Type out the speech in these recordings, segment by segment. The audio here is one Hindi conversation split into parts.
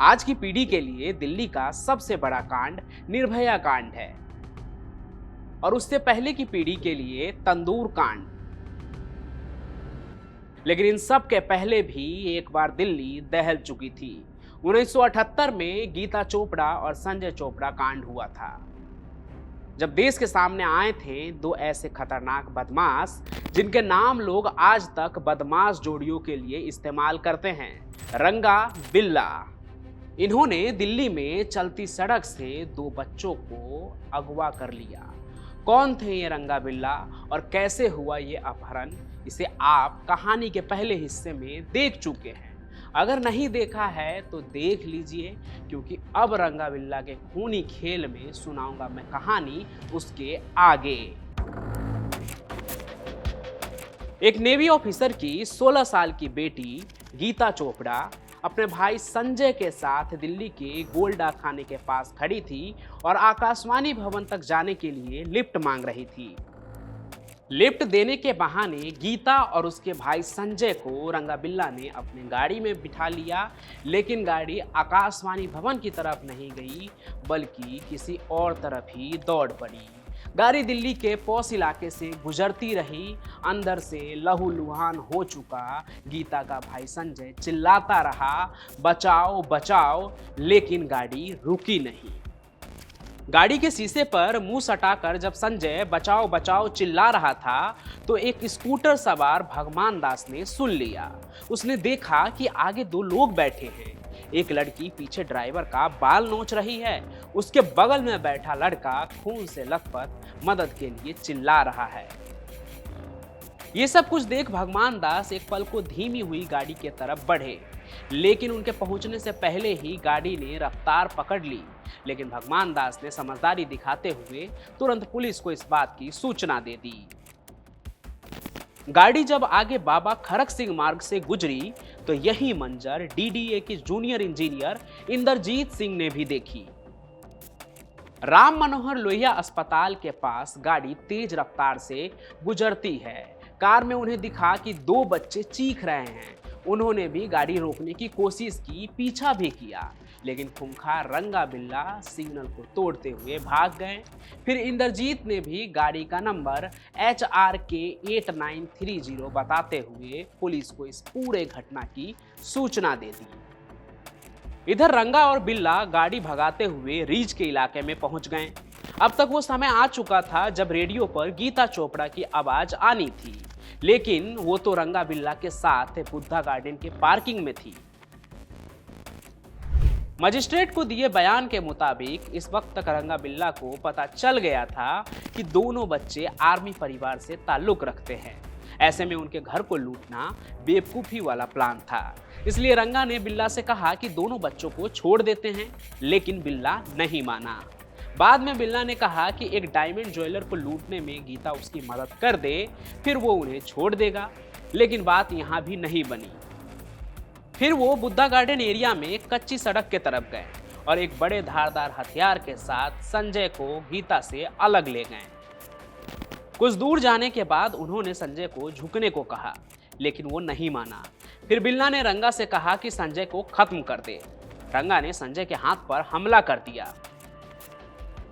आज की पीढ़ी के लिए दिल्ली का सबसे बड़ा कांड निर्भया कांड है और उससे पहले की पीढ़ी के लिए तंदूर कांड। लेकिन इन सब के पहले भी एक बार दिल्ली दहल चुकी थी। 1978 में गीता चोपड़ा और संजय चोपड़ा कांड हुआ था, जब देश के सामने आए थे दो ऐसे खतरनाक बदमाश जिनके नाम लोग आज तक बदमाश जोड़ियों के लिए इस्तेमाल करते हैं, रंगा बिल्ला। इन्होंने दिल्ली में चलती सड़क से दो बच्चों को अगवा कर लिया। कौन थे ये रंगा बिल्ला और कैसे हुआ ये अपहरण, इसे आप कहानी के पहले हिस्से में देख चुके हैं। अगर नहीं देखा है तो देख लीजिए, क्योंकि अब रंगा बिल्ला के खूनी खेल में सुनाऊंगा मैं कहानी उसके आगे। एक नेवी ऑफिसर की 16 साल की बेटी गीता चोपड़ा अपने भाई संजय के साथ दिल्ली के गोल्डा थाने के पास खड़ी थी और आकाशवाणी भवन तक जाने के लिए लिफ्ट मांग रही थी। लिफ्ट देने के बहाने गीता और उसके भाई संजय को रंगा बिल्ला ने अपनी गाड़ी में बिठा लिया, लेकिन गाड़ी आकाशवाणी भवन की तरफ नहीं गई बल्कि किसी और तरफ ही दौड़ पड़ी। गाड़ी दिल्ली के पॉश इलाके से गुजरती रही। अंदर से लहूलुहान हो चुका गीता का भाई संजय चिल्लाता रहा, बचाओ बचाओ, लेकिन गाड़ी रुकी नहीं। गाड़ी के शीशे पर मुंह सटाकर जब संजय बचाओ बचाओ चिल्ला रहा था तो एक स्कूटर सवार भगवान दास ने सुन लिया। उसने देखा कि आगे दो लोग बैठे हैं। एक लड़की पीछे ड्राइवर का बाल नोच रही है, उसके बगल में बैठा लड़का खून से लथपथ मदद के लिए चिल्ला रहा है। ये सब कुछ देख भगवान दास एक पल को धीमी हुई गाड़ी के तरफ बढ़े, लेकिन उनके पहुंचने से पहले ही गाड़ी ने रफ्तार पकड़ ली। लेकिन भगवान दास ने समझदारी दिखाते हुए तुरंत पुलिस को इस बात की सूचना दे दी। गाड़ी जब आगे बाबा खड़क सिंह मार्ग से गुजरी तो यही मंजर डीडीए के जूनियर इंजीनियर इंद्रजीत सिंह ने भी देखी। राम मनोहर लोहिया अस्पताल के पास गाड़ी तेज रफ्तार से गुजरती है। कार में उन्हें दिखा कि दो बच्चे चीख रहे हैं। उन्होंने भी गाड़ी रोकने की कोशिश की, पीछा भी किया, लेकिन खूंखार रंगा बिल्ला सिग्नल को तोड़ते हुए भाग गए। फिर इंद्रजीत ने भी गाड़ी का नंबर HRK 8930 बताते हुए पुलिस को इस पूरे घटना की सूचना दे दी। इधर रंगा और बिल्ला गाड़ी भगाते हुए रीच के इलाके में पहुंच गए। अब तक वो समय आ चुका था जब रेडियो पर गीता चोपड़ा की आवाज आनी थी, लेकिन वो तो रंगा बिल्ला के साथ बुद्धा गार्डन के पार्किंग में थी। मजिस्ट्रेट को दिए बयान के मुताबिक इस वक्त तक रंगा बिल्ला को पता चल गया था कि दोनों बच्चे आर्मी परिवार से ताल्लुक रखते हैं। ऐसे में उनके घर को लूटना बेवकूफी वाला प्लान था। इसलिए रंगा ने बिल्ला से कहा कि दोनों बच्चों को छोड़ देते हैं, लेकिन बिल्ला नहीं माना। बाद में बिल्ला ने कहा कि एक डायमंड ज्वेलर को लूटने में गीता उसकी मदद कर दे, फिर वो उन्हें छोड़ देगा। लेकिन बात यहाँ भी नहीं बनी। फिर वो बुद्धा गार्डन एरिया में कच्ची सड़क के तरफ गए और एक बड़े धारदार हथियार के साथ संजय को गीता से अलग ले गए। कुछ दूर जाने के बाद उन्होंने संजय को झुकने को कहा, लेकिन वो नहीं माना। फिर बिल्ला ने रंगा से कहा कि संजय को खत्म कर दे। रंगा ने संजय के हाथ पर हमला कर दिया।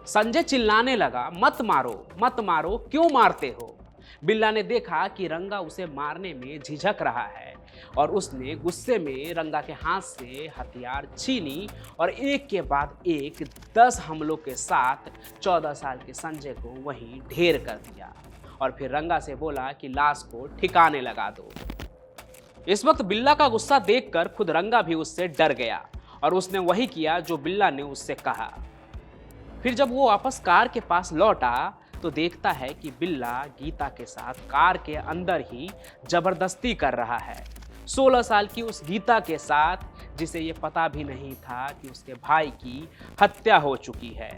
संजय चिल्लाने लगा, मत मारो मत मारो, क्यों मारते हो। बिल्ला ने देखा कि रंगा उसे मारने में झिझक रहा है और उसने गुस्से में रंगा के हाथ से हथियार छीनी और एक के बाद एक 10 हमलों के साथ 14 साल के संजय को वहीं ढेर कर दिया और फिर रंगा से बोला कि लाश को ठिकाने लगा दो। इस वक्त बिल्ला का गुस्सा देखकर खुद रंगा भी उससे डर गया और उसने वही किया जो बिल्ला ने उससे कहा। फिर जब वो वापस कार के पास लौटा तो देखता है कि बिल्ला गीता के साथ कार के अंदर ही जबरदस्ती कर रहा है। 16 साल की उस गीता के साथ, जिसे ये पता भी नहीं था कि उसके भाई की हत्या हो चुकी है।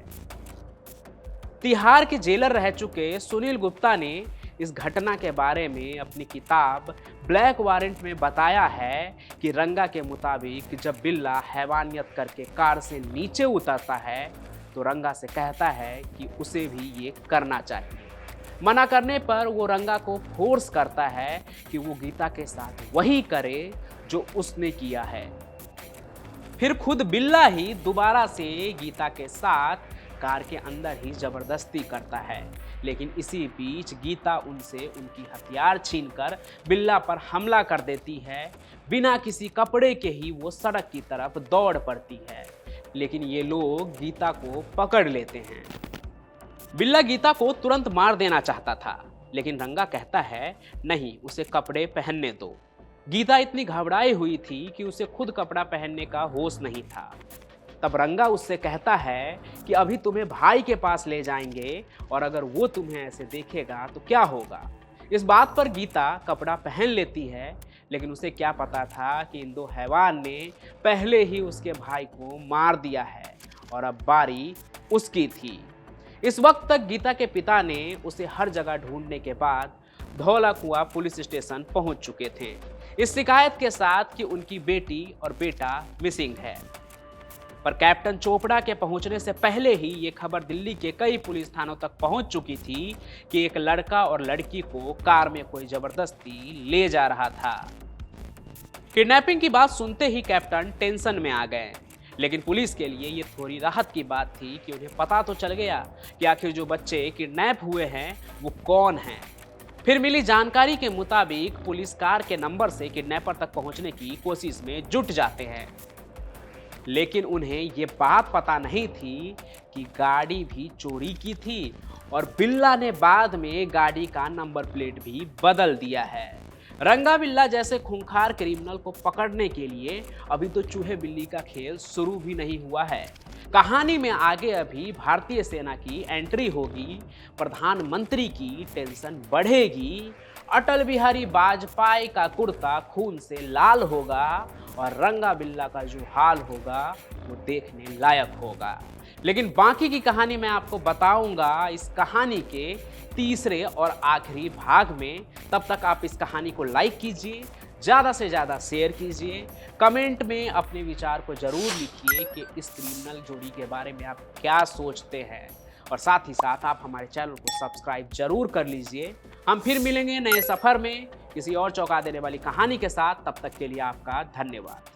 तिहाड़ के जेलर रह चुके सुनील गुप्ता ने इस घटना के बारे में अपनी किताब ब्लैक वारंट में बताया है कि रंगा के मुताबिक जब बिल्ला हैवानियत करके कार से नीचे उतरता है तो रंगा से कहता है कि उसे भी ये करना चाहिए। मना करने पर वो रंगा को फोर्स करता है कि वो गीता के साथ वही करे जो उसने किया है। फिर खुद बिल्ला ही दोबारा से गीता के साथ कार के अंदर ही जबरदस्ती करता है। लेकिन इसी बीच गीता उनसे उनकी हथियार छीनकर बिल्ला पर हमला कर देती है। बिना किसी कपड़े के ही वो सड़क की तरफ दौड़ पड़ती है, लेकिन ये लोग गीता को पकड़ लेते हैं। बिल्ला गीता को तुरंत मार देना चाहता था, लेकिन रंगा कहता है नहीं, उसे कपड़े पहनने दो। गीता इतनी घबराई हुई थी कि उसे खुद कपड़ा पहनने का होश नहीं था। तब रंगा उससे कहता है कि अभी तुम्हें भाई के पास ले जाएंगे और अगर वो तुम्हें ऐसे देखेगा तो क्या होगा। इस बात पर गीता कपड़ा पहन लेती है, लेकिन उसे क्या पता था कि इन दो हैवान ने पहले ही उसके भाई को मार दिया है और अब बारी उसकी थी। इस वक्त तक गीता के पिता ने उसे हर जगह ढूंढने के बाद धौला कुआं पुलिस स्टेशन पहुंच चुके थे, इस शिकायत के साथ कि उनकी बेटी और बेटा मिसिंग है। पर कैप्टन चोपड़ा के पहुंचने से पहले ही ये खबर दिल्ली के कई पुलिस थानों तक पहुंच चुकी थी कि एक लड़का और लड़की को कार में कोई जबरदस्ती ले जा रहा था। किडनैपिंग की बात सुनते ही कैप्टन टेंशन में आ गए, लेकिन पुलिस के लिए ये थोड़ी राहत की बात थी कि उन्हें पता तो चल गया कि आखिर जो बच्चे किडनैप हुए हैं वो कौन हैं। फिर मिली जानकारी के मुताबिक पुलिस कार के नंबर से किडनैपर तक पहुंचने की कोशिश में जुट जाते हैं, लेकिन उन्हें ये बात पता नहीं थी कि गाड़ी भी चोरी की थी और बिल्ला ने बाद में गाड़ी का नंबर प्लेट भी बदल दिया है। रंगा बिल्ला जैसे खूंखार क्रिमिनल को पकड़ने के लिए अभी तो चूहे बिल्ली का खेल शुरू भी नहीं हुआ है। कहानी में आगे अभी भारतीय सेना की एंट्री होगी, प्रधानमंत्री की टेंशन बढ़ेगी, अटल बिहारी वाजपेयी का कुर्ता खून से लाल होगा और रंगा बिल्ला का जो हाल होगा वो देखने लायक होगा। लेकिन बाकी की कहानी मैं आपको बताऊंगा इस कहानी के तीसरे और आखिरी भाग में। तब तक आप इस कहानी को लाइक कीजिए, ज़्यादा से ज़्यादा शेयर कीजिए, कमेंट में अपने विचार को ज़रूर लिखिए कि इस क्रिमिनल जोड़ी के बारे में आप क्या सोचते हैं, और साथ ही साथ आप हमारे चैनल को सब्सक्राइब जरूर कर लीजिए। हम फिर मिलेंगे नए सफ़र में किसी और चौंका देने वाली कहानी के साथ। तब तक के लिए आपका धन्यवाद।